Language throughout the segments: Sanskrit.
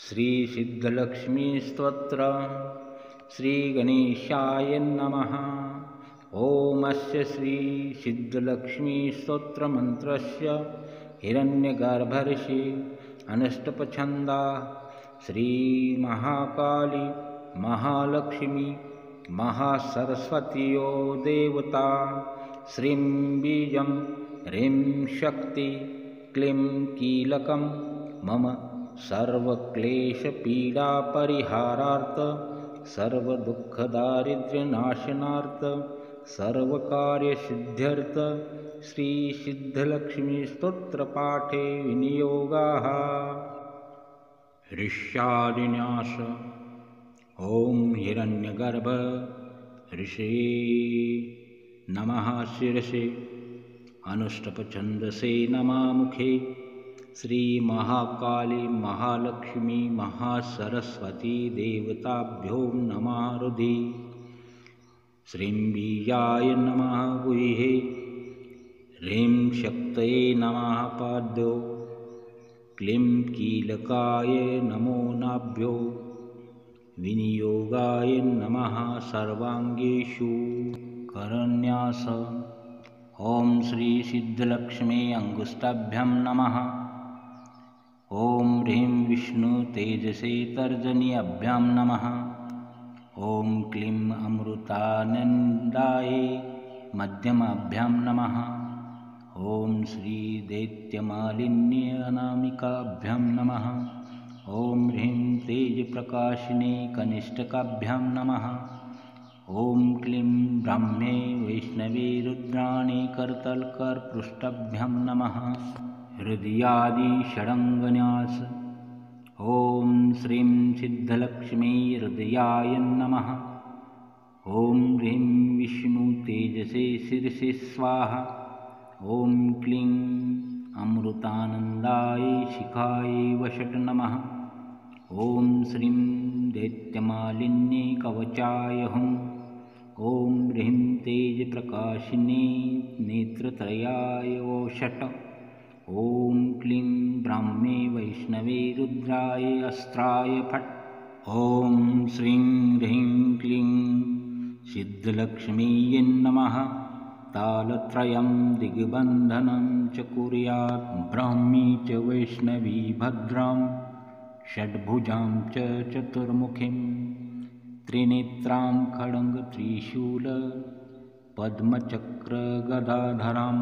श्री सिद्धलक्ष्मी स्तोत्र श्री गणेशाय नमः। ओम अस्य श्री सिद्धलक्ष्मी स्तोत्र मंत्रस्य हिरण्यगर्भर्षि अनष्टपछंदा श्री महाकाली महालक्ष्मी महासरस्वतीयो देवता श्रीं बीजं ह्रीं शक्ति क्लीं कीलकं मम सर्वक्लेशपीडापरिहारार्थ सर्वदुःखदारिद्र्यनाशनार्थ सर्वकार्यसिद्ध्यर्थ श्री सिद्धलक्ष्मी स्तोत्रपाठे विनियोगाः। ऋष्यादिन्यास। ओम हिरण्यगर्भ ऋषे नमः शिरसे अनुष्टपछंदसे नमः मुखे श्री महाकाली महालक्ष्मी महासरस्वती देवताभ्यो नमः हृदि श्रीं बीजाय नमः गुह्ये ह्रीं शक्तये नमः पाद्यो क्लीं कीलकाय नमो नाभ्यो विनियोगाय नमः सर्वांगेषु करन्यास। ओम श्री सिद्धलक्ष्मी अंगुष्ठाभ्यां नमः। ओम ह्रीं विष्णु तेजसे तर्जनीभ्यां नमः। ओम क्लीं अमृतानंदाय मध्यमाभ्यां नमः। ओम श्री दैत्यमालिन्य अनामिकाभ्यां नमः। ओम ह्रीं तेजप्रकाशिने कनिष्ठकाभ्यां नमः। ओम क्लीं ब्राह्मे वैष्णवे रुद्राणी करतलकरपृष्ठाभ्यां नमः। हृदयादि षडंगन्यास। ओम श्रीं सिद्धलक्ष्मी हृदयाय नमः। ओम ह्रीं विष्णु तेजसे शिरसे स्वाहा। ओम क्लीं अमृतानंदाय शिखाय वषट नमः। ओम श्रीं दैत्यमालिन्ये कवचाय हुं। ओम ह्रीं तेजप्रकाशिने नेत्रत्रयाय वषट। ओम क्लीं ब्राह्मे वैष्णवे रुद्राय अस्त्राय फट्। ओम श्रीं ह्रीं क्लीं सिद्धलक्ष्मीयै नमः। तालत्रयं दिग्बन्धनं च कुर्यात् ब्राह्मी च वैष्णवी भद्रां षड्भुजां च चतुर्मुखीं त्रिनेत्रां खड्गत्रिशूल पद्मचक्रगदाधरां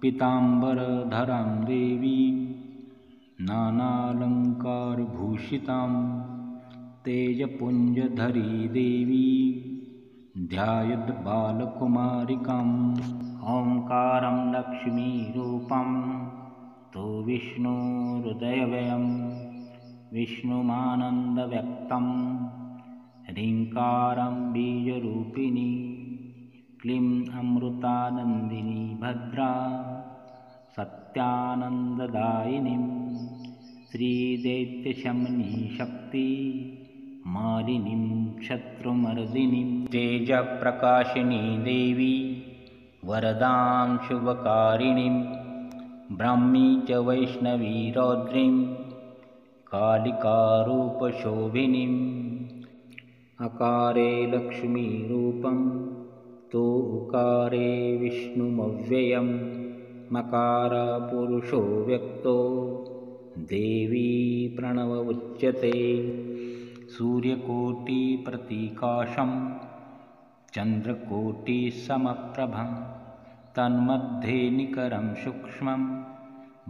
पीताम्बरधरां देवी नानालङ्कारभूषितां तेजपुञ्जधरी देवी ध्यायेद् बालकुमारिकाम्। ओंकारं लक्ष्मीरूपं तु विष्णुहृदयवयं विष्णुमानन्दव्यक्तं ह्रीङ्कारं बीजरूपिणी क्लीं अमृतानन्दिनी भद्रा सत्यानन्ददायिनीं श्रीदैत्यशमनी शक्ति मालिनीं शत्रुमर्दिनीं तेजप्रकाशिनी देवी वरदां शुभकारिणीं ब्राह्मी च वैष्णवी रौद्रीं कालिकारूपशोभिनीम्। अकारे लक्ष्मीरूपं तु उकारे विष्णुमव्ययं मकार पुरुषो व्यक्तो देवी प्रणव उच्यते। सूर्यकोटिप्रतिकाशं चन्द्रकोटिसमप्रभं तन्मध्ये निकरं सूक्ष्मं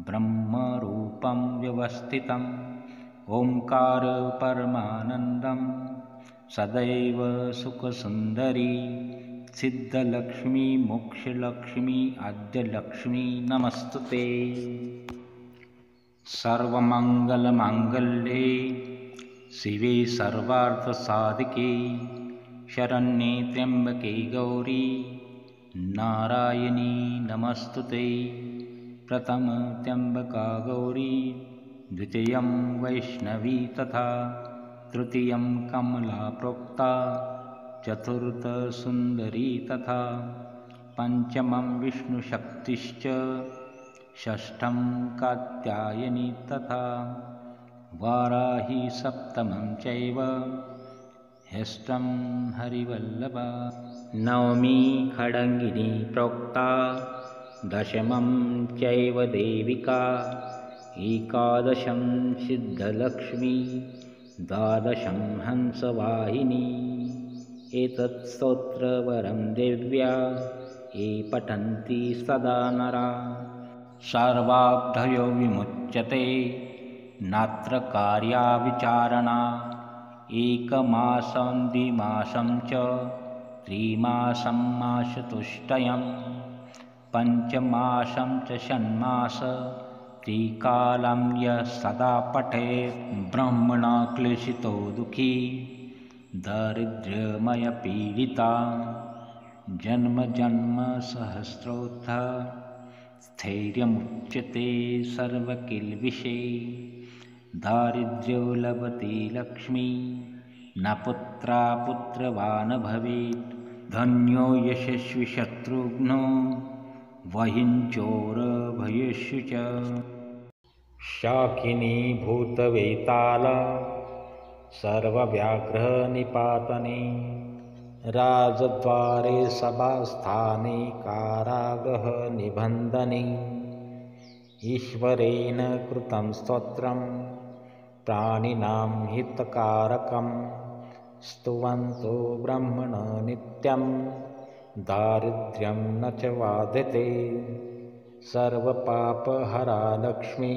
ब्रह्मरूपं व्यवस्थितम्। ओंकार परमानन्दं सदैव सुखसुन्दरी सिद्धलक्ष्मी मोक्षलक्ष्मी आद्यलक्ष्मी नमस्तुते। सर्वमङ्गलमाङ्गल्ये शिवे सर्वार्थसाधिके शरण्ये त्र्यम्बके गौरी नारायणी नमस्तुते। प्रथम त्र्यम्बका गौरी द्वितीयं वैष्णवी तथा तृतीयं कमला प्रोक्ता चतुर्थ सुंदरी तथा पंचमं विष्णुशक्तिश्च षष्ठं कात्यायनी तथा वाराही सप्तमं चैव ह्यष्टं हरिवल्लभा। नवमी खड्गिनी प्रोक्ता दशमं चैव देविका एकादशं सिद्धलक्ष्मी द्वादशं हंसवाहिनी। एतत् स्तोत्रवरं देव्या ये पठन्ति सदा नरा सर्वाब्धयो विमुच्यते नात्र कार्या विचारणा। एकमासं द्विमासं च त्रिमासं मासतुष्टयं पञ्चमासं च षण्मास त्रिकालं यः सदा पठेत् ब्रह्मणा क्लेशितो दुःखी दारिद्र्यमयपीडिता। जन्मजन्मसहस्रोत्थः स्थैर्यमुच्यते सर्वकिल्बिषे। दारिद्र्यो लभते लक्ष्मी न पुत्रा पुत्रवान् भवेत्। धन्यो यशस्वी शत्रुघ्नो वहिञ्चोरभयेषु च। शाकिनी भूतवेताला सर्वव्याघ्र निपातने। राजद्वारे सभास्थाने कारागृह निबन्धने। ईश्वरेण कृतं स्तोत्रं प्राणिनां हितकारकं स्तुवन्तो ब्रह्मण नित्यं दारिद्र्यं न च बाधते। सर्वपापहरा लक्ष्मी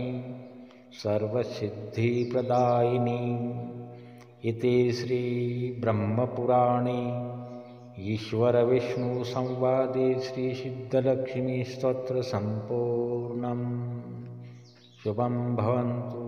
सर्वसिद्धिप्रदायिनी। इति श्रीब्रह्मपुराणे ईश्वरविष्णुसंवादे श्रीसिद्धलक्ष्मीस्तोत्रसम्पूर्णम्। शुभं भवन्तु।